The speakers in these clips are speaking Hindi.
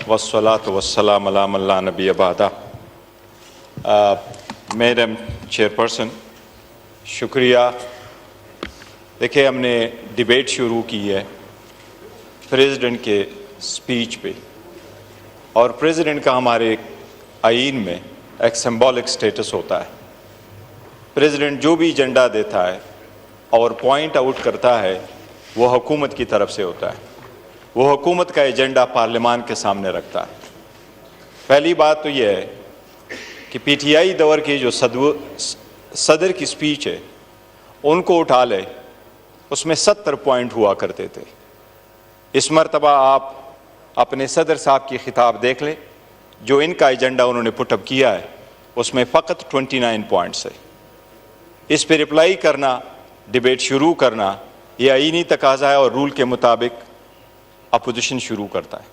वस्सलातु वस्सलाम अला मन ला नबी बादा। मैडम चेयरपर्सन, शुक्रिया। देखिए, हमने डिबेट शुरू की है प्रेसिडेंट के स्पीच पे, और प्रेसिडेंट का हमारे आईन में एक सिंबॉलिक स्टेटस होता है। प्रेसिडेंट जो भी एजेंडा देता है और पॉइंट आउट करता है वो हुकूमत की तरफ से होता है। वो हुकूमत का एजेंडा पार्लियामान के सामने रखता है। पहली बात तो यह है कि पीटीआई दौर की जो सदर की स्पीच है उनको उठा ले, उसमें 70 पॉइंट हुआ करते थे। इस मरतबा आप अपने सदर साहब की खिताब देख लें, जो इनका एजेंडा उन्होंने पुटअप किया है उसमें फ़कत 29 पॉइंट्स है। इस पर रिप्लाई करना, डिबेट शुरू करना, यह आईनी तकाजा है और रूल के मुताबिक अपोजिशन शुरू करता है।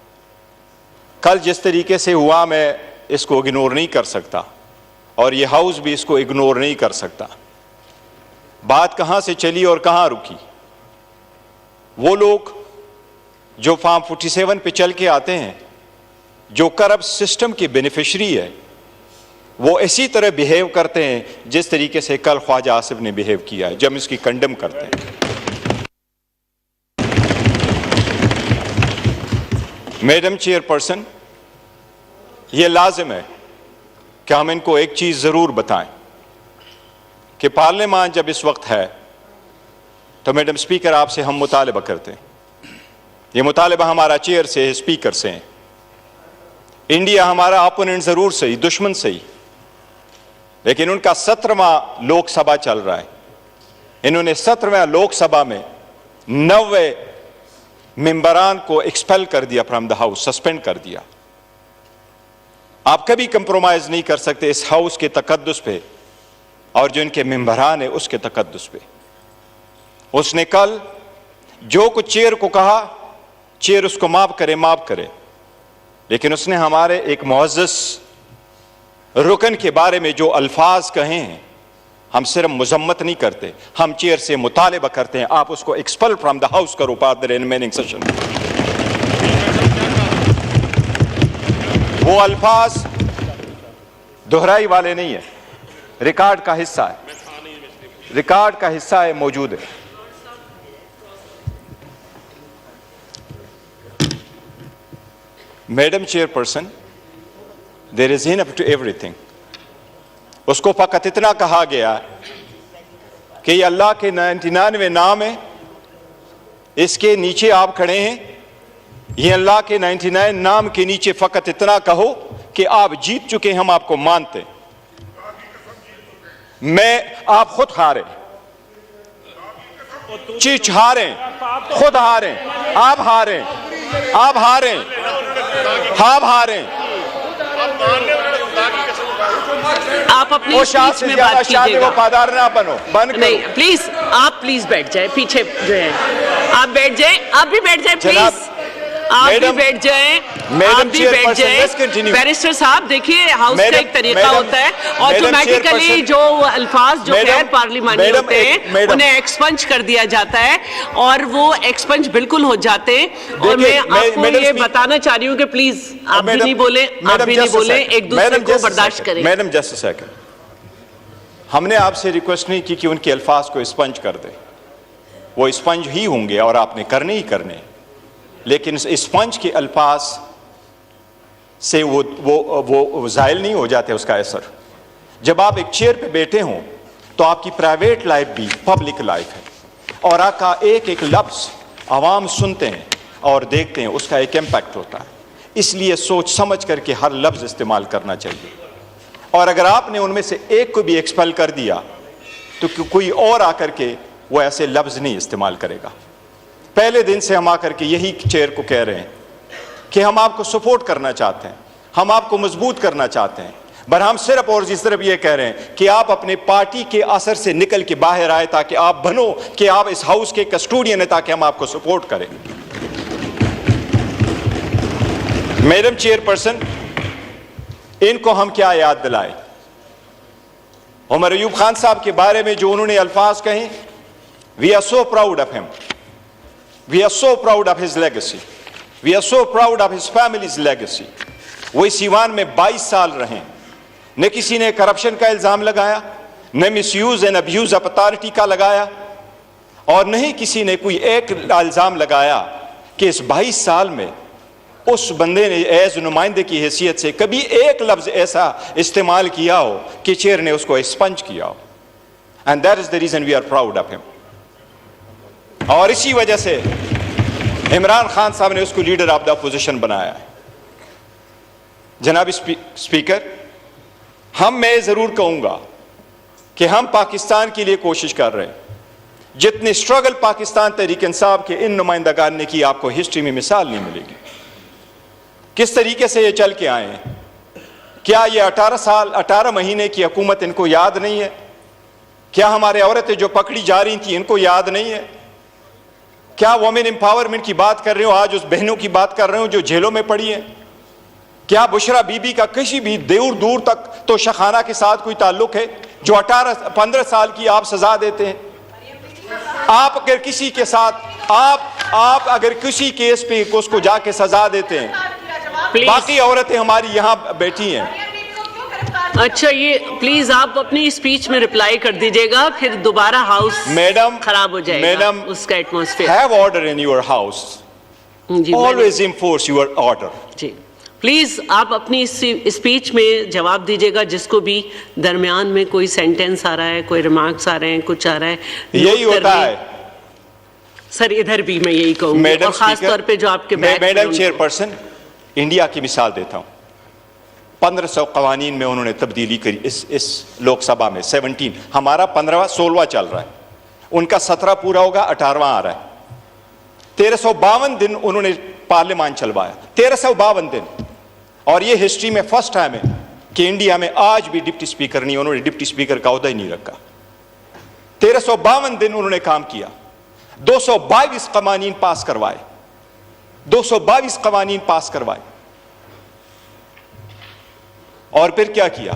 कल जिस तरीके से हुआ, मैं इसको इग्नोर नहीं कर सकता और ये हाउस भी इसको इग्नोर नहीं कर सकता। बात कहाँ से चली और कहाँ रुकी? वो लोग जो फॉर्म 47 पे चल के आते हैं, जो करप्ट सिस्टम के बेनिफिशरी है, वो इसी तरह बिहेव करते हैं जिस तरीके से कल ख्वाजा आसिफ ने बिहेव किया है, जब इसकी कंडेम करते हैं। मैडम चेयरपर्सन, ये लाजिम है कि हम इनको एक चीज़ ज़रूर बताएं कि पार्लियामान जब इस वक्त है तो मैडम स्पीकर आपसे हम मुतालबा करते हैं। ये मुतालबा हमारा चेयर से है, स्पीकर से है। इंडिया हमारा अपोनेंट ज़रूर सही, दुश्मन सही, लेकिन उनका 17वां लोकसभा चल रहा है। इन्होंने 17वें लोकसभा में 90 मेंबरान को एक्सपेल कर दिया फ्रॉम द हाउस, सस्पेंड कर दिया। आप कभी कंप्रोमाइज नहीं कर सकते इस हाउस के तकद्दुस पे और जो इनके मेंबरान है उसके तकद्दुस पे। उसने कल जो कुछ चेयर को कहा, चेयर उसको माफ करे, लेकिन उसने हमारे एक मुअज़्ज़ज़ रुकन के बारे में जो अल्फाज कहे हैं, हम सिर्फ मुजम्मत नहीं करते, हम चेयर से मुतालिबा करते हैं आप उसको एक्सपेल फ्रॉम द हाउस करो फॉर द रिमेनिंग सेशन। वो अल्फाज दोहराई वाले नहीं है, रिकॉर्ड का हिस्सा है, रिकॉर्ड का हिस्सा है, मौजूद है। Madam chairperson, there is enough to everything. उसको फकत इतना कहा गया कि ये अल्लाह के 99 नाम है, इसके नीचे आप खड़े हैं, ये अल्लाह के 99 नाम के नीचे फकत इतना कहो कि आप जीत चुके, हम आपको मानते। आप खुद हारे, चीच हारे, खुद हारे, आप हारे, आप हारे, आप हारे। आप अपनी स्पीच में बात कीजिएगा, वफादार ना बनो, बंद करो। नहीं प्लीज, आप प्लीज बैठ जाए, पीछे जो है आप बैठ जाए, आप भी बैठ जाए प्लीज, आप भी बैठ जाए, आप भी बैठ जाए। बैरिस्टर साहब, देखिए हाउस का एक तरीका होता है, ऑटोमेटिकली जो अल्फाज जो गैर पार्लिमानी होते हैं उन्हें एक्सपंज कर दिया जाता है और वो एक्सपंज बिल्कुल हो जाते हैं। और मैं आपको ये बताना चाह रही हूँ कि प्लीज आप भी नहीं बोले, आप भी नहीं बोले, एक दूसरे को बर्दाश्त करें। मैडम जस्ट अ सेकंड, हमने आपसे रिक्वेस्ट नहीं की कि उनके अल्फाज को स्पंज कर दे, वो स्पंज ही होंगे और आपने करने ही करने, लेकिन स्पंज के अल्फाज से वो ज़ायल नहीं हो जाते उसका असर। जब आप एक चेयर पे बैठे हों तो आपकी प्राइवेट लाइफ भी पब्लिक लाइफ है, और आपका एक एक लफ्ज़ आवाम सुनते हैं और देखते हैं, उसका एक इम्पैक्ट होता है। इसलिए सोच समझ करके हर लफ्ज़ इस्तेमाल करना चाहिए, और अगर आपने उनमें से एक को भी एक्सपेल कर दिया तो कोई और आकर के वो ऐसे लफ्ज़ नहीं इस्तेमाल करेगा। पहले दिन से हम आकर के यही चेयर को कह रहे हैं कि हम आपको सपोर्ट करना चाहते हैं, हम आपको मजबूत करना चाहते हैं, पर हम सिर्फ और इस तरफ ये कह रहे हैं कि आप अपने पार्टी के असर से निकल के बाहर आए, ताकि आप बनो कि आप इस हाउस के कस्टोडियन हैं, ताकि हम आपको सपोर्ट करें। मैडम चेयरपर्सन, इनको हम क्या याद दिलाएं? उमर अयूब खान साहब के बारे में जो उन्होंने अल्फाज कहे, we are so proud of him, we are so proud of his legacy. We are so proud of his family's legacy. वो इस ईवान में 22 साल रहे, न किसी ने करप्शन का इल्जाम लगाया, न misuse and abuse of authority का लगाया, और न ही किसी ने कोई एक इल्जाम लगाया कि इस 22 साल में उस बंदे ने एज नुमाइंदे की हैसियत से कभी एक लफ्ज ऐसा इस्तेमाल किया हो कि चेयर ने उसको एक्सपंज किया हो। And that is the reason we are proud of him. और इसी वजह से इमरान खान साहब ने उसको लीडर ऑफ द अपोजिशन बनाया है। जनाब स्पीकर, मैं जरूर कहूंगा कि हम पाकिस्तान के लिए कोशिश कर रहे हैं। जितने स्ट्रगल पाकिस्तान तहरीक इंसाफ के इन नुमाइंदगान ने की, आपको हिस्ट्री में मिसाल नहीं मिलेगी। किस तरीके से ये चल के आए हैं। क्या ये 18 महीने की हुकूमत इनको याद नहीं है? क्या हमारे औरतें जो पकड़ी जा रही थी इनको याद नहीं है? क्या वुमेन एम्पावरमेंट की बात कर रहे हो, आज उस बहनों की बात कर रहे हो जो जेलों में पड़ी हैं? क्या बुशरा बीबी का किसी भी दूर तक तो शखाना के साथ कोई ताल्लुक है जो 15 साल की आप सजा देते हैं? आप अगर किसी के साथ आप अगर किसी केस पे उसको जाके सजा देते हैं, बाकी औरतें हमारी यहां बैठी हैं। अच्छा, ये प्लीज आप अपनी स्पीच में रिप्लाई कर दीजिएगा, फिर दोबारा हाउस मैडम खराब हो जाएगा। मैडम, उसका atmosphere. Have order in your house, always enforce your order. जी प्लीज आप अपनी स्पीच में जवाब दीजिएगा, जिसको भी दरमियान में कोई सेंटेंस आ रहा है, कोई रिमार्क्स आ रहे हैं, कुछ आ रहा है, यही होता है सर। इधर भी मैं यही कहूंगा, और खास तौर पे जो आपके मैडम चेयरपर्सन, इंडिया की मिसाल देता हूं। 1500 कवानीन में उन्होंने तब्दीली करी इस लोकसभा में। 17, हमारा 16वां चल रहा है, उनका 17 पूरा होगा, 18वां आ रहा है। 1352 दिन उन्होंने पार्लियामान चलवाया, 1352 दिन। और ये हिस्ट्री में फर्स्ट टाइम है कि इंडिया में आज भी डिप्टी स्पीकर नहीं, उन्होंने डिप्टी स्पीकर का ओहदा ही नहीं रखा। 1352 दिन उन्होंने काम किया, 222 कवानीन पास करवाए, 222 कवानीन पास करवाए। और फिर क्या किया?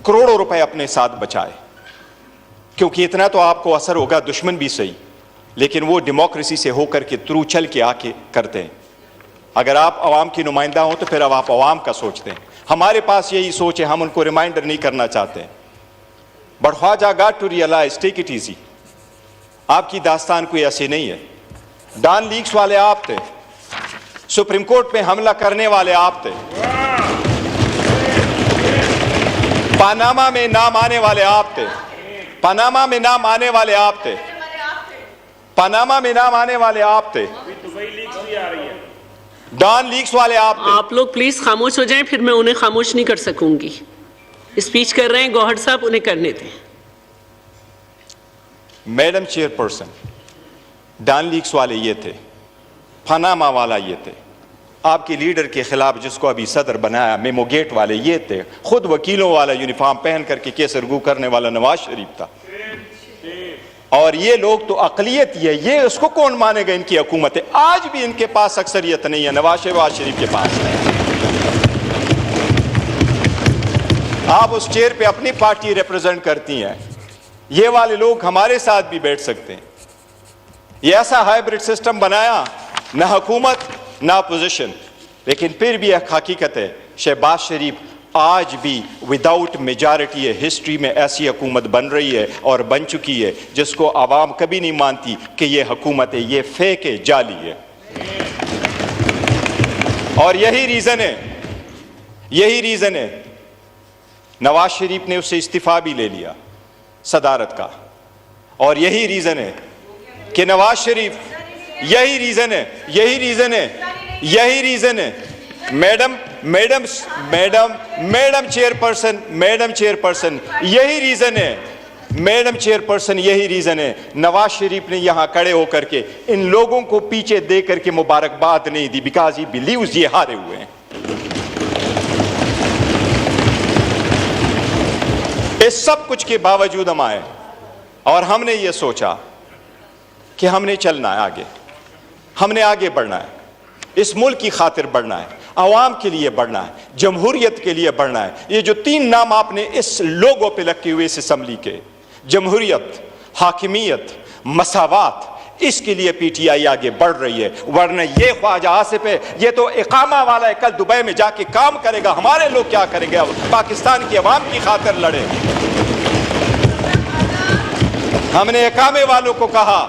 करोड़ों रुपए अपने साथ बचाए। क्योंकि इतना तो आपको असर होगा, दुश्मन भी सही, लेकिन वो डेमोक्रेसी से होकर के थ्रू चल के आके करते हैं। अगर आप अवाम की नुमाइंदा हो तो फिर अब आप अवाम का सोचते हैं। हमारे पास यही सोच है, हम उनको रिमाइंडर नहीं करना चाहते। But Khwaja got to realise, take it easy. आपकी दास्तान कोई ऐसी नहीं है। डॉन लीक्स वाले आप थे, सुप्रीम कोर्ट पे हमला करने वाले आप थे, पनामा में नाम आने वाले आप थे, पनामा में नाम आने वाले आप थे, पनामा में नाम आने वाले आप थे, डॉन लीक्स वाले आप थे। आप लोग प्लीज खामोश हो जाएं, फिर मैं उन्हें खामोश नहीं कर सकूंगी। स्पीच कर रहे हैं गौहर साहब, उन्हें करने दें। मैडम चेयरपर्सन, डॉन लीक्स वाले ये थे, पनामा वाला ये थे, आपके लीडर के खिलाफ जिसको अभी सदर बनाया मेमो गेट वाले ये थे, खुद वकीलों वाला यूनिफॉर्म पहन करके केस रगू करने वाला नवाज शरीफ था। और ये लोग तो अकलियत ही है, ये उसको कौन मानेगा? इनकी हुकूमत है, आज भी इनके पास अक्सरियत नहीं है, नवाज शरीफ के पास है। आप उस चेयर पे अपनी पार्टी रिप्रेजेंट करती हैं, ये वाले लोग हमारे साथ भी बैठ सकते हैं। ये ऐसा हाइब्रिड सिस्टम बनाया, ना हुकूमत ना अपोजिशन, लेकिन फिर भी एक हकीकत है, शहबाज शरीफ आज भी विदाउट मेजॉरिटी है हिस्ट्री में ऐसी हुकूमत बन रही है और बन चुकी है जिसको आवाम कभी नहीं मानती कि ये हुकूमत है, ये फेक है, जाली है। और यही रीजन है नवाज शरीफ ने उससे इस्तीफा भी ले लिया सदारत का। और यही रीजन है कि नवाज शरीफ, यही रीजन है मैडम चेयरपर्सन, यही रीजन है नवाज शरीफ ने यहां खड़े होकर के इन लोगों को पीछे दे करके मुबारकबाद नहीं दी, बिकॉज ही बिलीव्स ये हारे हुए हैं। इस सब कुछ के बावजूद हम आए और हमने ये सोचा कि हमने चलना है आगे, हमने आगे बढ़ना है, इस मुल्क की खातिर बढ़ना है, अवाम के लिए बढ़ना है, जमहूरियत के लिए बढ़ना है। ये जो 3 नाम आपने इस लोगों पे लगे हुए इस असम्बली के, जमहूरियत, हाकिमियत, मसावात, इसके लिए पीटीआई आगे बढ़ रही है, वरना ये ख्वाजा आसिफ है, ये तो इकामा वाला है, कल दुबई में जाके काम करेगा। हमारे लोग क्या करेंगे? अब पाकिस्तान की अवाम की खातिर लड़े। हमने इकामे वालों को कहा,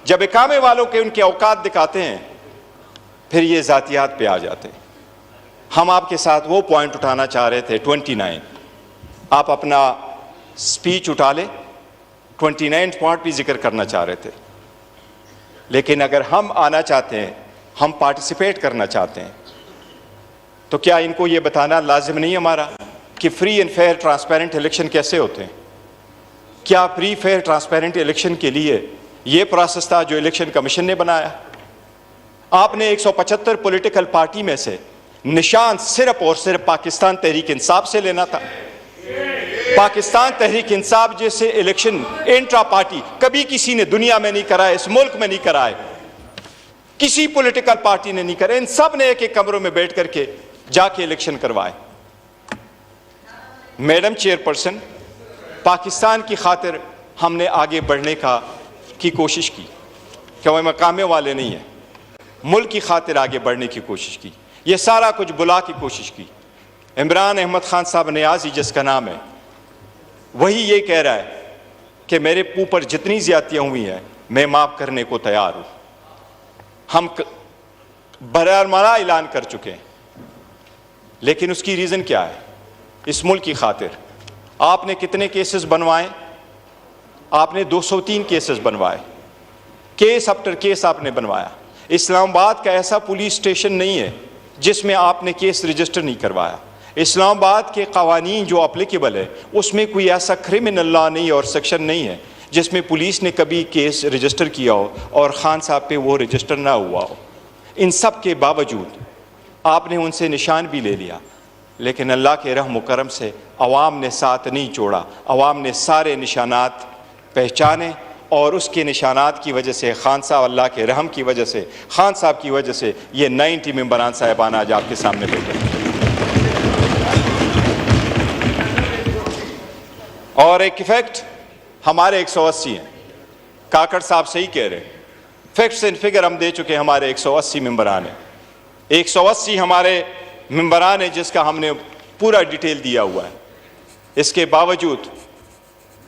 जब इकामे वालों के उनके औकात दिखाते हैं फिर ये जातियात पे आ जाते हैं। हम आपके साथ वो पॉइंट उठाना चाह रहे थे 29, आप अपना स्पीच उठा ले, 29 पॉइंट भी जिक्र करना चाह रहे थे, लेकिन अगर हम आना चाहते हैं, हम पार्टिसिपेट करना चाहते हैं, तो क्या इनको ये बताना लाजिम नहीं हमारा कि free and fair transparent election कैसे होते हैं? क्या फ्री फेयर ट्रांसपेरेंट इलेक्शन के लिए ये प्रोसेस था जो इलेक्शन कमीशन ने बनाया? आपने 175 पॉलिटिकल पार्टी में से निशान सिर्फ और सिर्फ पाकिस्तान तहरीक इंसाफ से लेना था। पाकिस्तान तहरीक इंसाफ जैसे इलेक्शन इंट्रा पार्टी कभी किसी ने दुनिया में नहीं कराए, इस मुल्क में नहीं कराए, किसी पॉलिटिकल पार्टी ने नहीं करे। इन सब ने एक एक कमरों में बैठ करके जाके इलेक्शन करवाए। मैडम चेयरपर्सन, पाकिस्तान की खातिर हमने आगे बढ़ने की कोशिश की, क्या वो मकामे वाले नहीं है, मुल्क की खातिर आगे बढ़ने की कोशिश की, ये सारा कुछ बुला की कोशिश की। इमरान अहमद खान साहब नियाज़ी जिसका नाम है, वही ये कह रहा है कि मेरे ऊपर जितनी ज्यादतियाँ हुई हैं मैं माफ़ करने को तैयार हूँ। हम बरामदा ऐलान कर चुके हैं, लेकिन उसकी रीज़न क्या है? इस मुल्क की खातिर आपने कितने केसेस बनवाए? आपने 203 केसेस बनवाए, केस आफ्टर केस आपने बनवाया। इस्लामाबाद का ऐसा पुलिस स्टेशन नहीं है जिसमें आपने केस रजिस्टर नहीं करवाया। इस्लामाबाद के कवानीन जो अप्लीकेबल है उसमें कोई ऐसा क्रिमिनल लॉ नहीं और सेक्शन नहीं है जिसमें पुलिस ने कभी केस रजिस्टर किया हो और खान साहब पे वो रजिस्टर ना हुआ हो। इन सब के बावजूद आपने उनसे निशान भी ले लिया, लेकिन अल्लाह के रहम करम से अवाम ने साथ नहीं छोड़ा। अवाम ने सारे निशानात पहचाने और उसके निशानात की वजह से, खान साहब अल्लाह के रहम की वजह से, खान साहब की वजह से ये 90 मेंबरान साहिबान आज आपके सामने बैठे। और एक इफेक्ट हमारे 180 हैं। काकड़ साहब सही कह रहे हैं, फैक्ट्स एंड फिगर हम दे चुके हैं। हमारे 180 मेंबरान हैं, 180 हमारे मेंबरान हैं जिसका हमने पूरा डिटेल दिया हुआ है। इसके बावजूद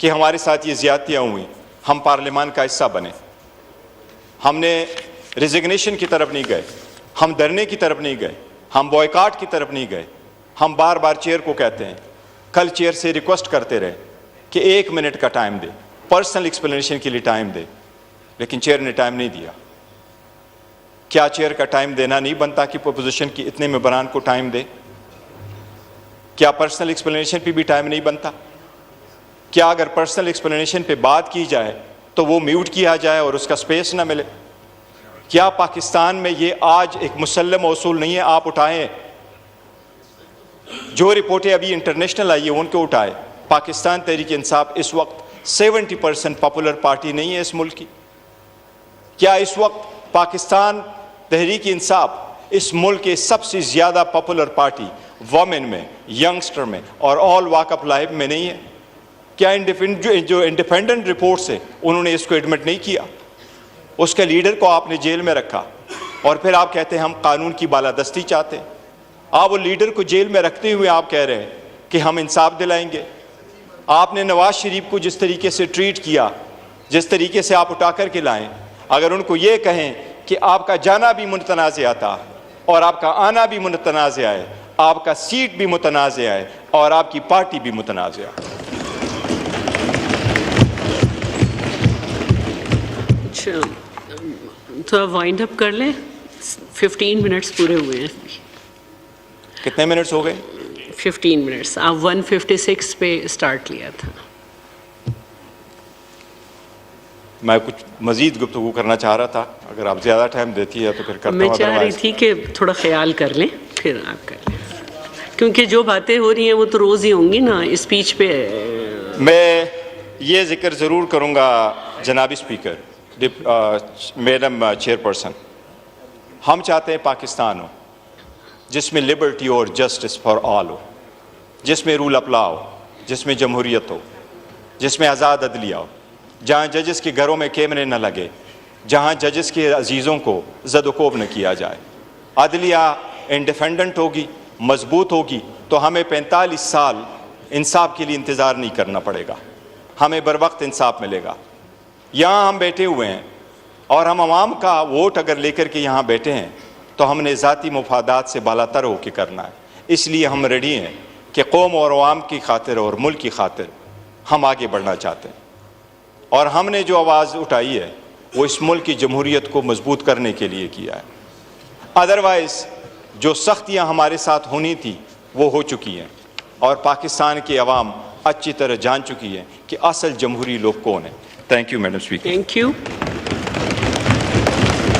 कि हमारे साथ ये ज्यादतियाँ हुई, हम पार्लियामान का हिस्सा बने। हमने रिजिग्नेशन की तरफ नहीं गए, हम धरने की तरफ नहीं गए, हम बॉयकॉट की तरफ नहीं गए। हम बार बार चेयर को कहते हैं, कल चेयर से रिक्वेस्ट करते रहे कि 1 मिनट का टाइम दे, पर्सनल एक्सप्लेनेशन के लिए टाइम दे, लेकिन चेयर ने टाइम नहीं दिया। क्या चेयर का टाइम देना नहीं बनता कि पोजीशन की इतने मेंबरान को टाइम दे? क्या पर्सनल एक्सप्लेनेशन पे भी टाइम नहीं बनता? क्या अगर पर्सनल एक्सप्लेनेशन पे बात की जाए तो वो म्यूट किया जाए और उसका स्पेस ना मिले? क्या पाकिस्तान में ये आज एक मुसल्लम उसूल नहीं है? आप उठाएं, जो रिपोर्टें अभी इंटरनेशनल आई है उनको उठाए। पाकिस्तान तहरीक इंसाफ इस वक्त 70% पॉपुलर पार्टी नहीं है इस मुल्क की। क्या इस वक्त पाकिस्तान तहरीक इंसाफ इस मुल्क के सबसे ज़्यादा पॉपुलर पार्टी वमेन में, यंगस्टर में और ऑल वॉक ऑफ लाइफ में नहीं है? क्या जो इंडिपेंडेंट रिपोर्ट्स है उन्होंने इसको एडमिट नहीं किया? उसके लीडर को आपने जेल में रखा और फिर आप कहते हैं हम कानून की बालादस्ती चाहते हैं। आप वो लीडर को जेल में रखते हुए आप कह रहे हैं कि हम इंसाफ दिलाएंगे। आपने नवाज शरीफ को जिस तरीके से ट्रीट किया, जिस तरीके से आप उठा कर के लाएं, अगर उनको ये कहें कि आपका जाना भी मुतनाज़ा था और आपका आना भी मुतनाज़ा है, आपका सीट भी मुतनाज़ा है और आपकी पार्टी भी मुतनाज़ा है। अच्छा, तो आप वाइंड अप कर लें, 15 मिनट्स पूरे हुए हैं। कितने मिनट्स हो गए? 15 मिनट्स। आप 156 पे स्टार्ट लिया था। मैं कुछ मजीद गुफ्तगू करना चाह रहा था, अगर आप ज़्यादा टाइम देती है तो फिर करता हूं। मैं चाह रही थी कि थोड़ा ख्याल कर लें फिर आप कर लें, क्योंकि जो बातें हो रही हैं वो तो रोज़ ही होंगी ना स्पीच पे। मैं ये जिक्र ज़रूर करूँगा जनाब स्पीकर, मैडम चेयरपर्सन, हम चाहते हैं पाकिस्तान हो जिसमें लिबर्टी और जस्टिस फॉर ऑल हो, जिसमें रूल ऑफ लॉ हो, जिसमें जमहूरियत हो, जिसमें आज़ाद अदलिया हो, जहाँ जजेस के घरों में कैमरे न लगे, जहां जजेस के अजीज़ों को ज़द-ओ-कोब न किया जाए। अदलिया इंडिपेंडेंट होगी, मजबूत होगी, तो हमें 45 साल इंसाफ के लिए इंतज़ार नहीं करना पड़ेगा, हमें बर वक्त इंसाफ मिलेगा। यहाँ हम बैठे हुए हैं और हम आवाम का वोट अगर लेकर के यहाँ बैठे हैं तो हमने ज़ाती मुफादात से बालातर होकर करना है। इसलिए हम रेडी हैं कि कौम और अवाम की खातिर और मुल्क की खातिर हम आगे बढ़ना चाहते हैं, और हमने जो आवाज़ उठाई है वो इस मुल्क की जमहूरियत को मजबूत करने के लिए किया है। अदरवाइज़ जो सख्तियाँ हमारे साथ होनी थी वो हो चुकी हैं, और पाकिस्तान की अवाम अच्छी तरह जान चुकी है कि असल जमहूरी लोग कौन है। Thank you madam speaker. Thank you.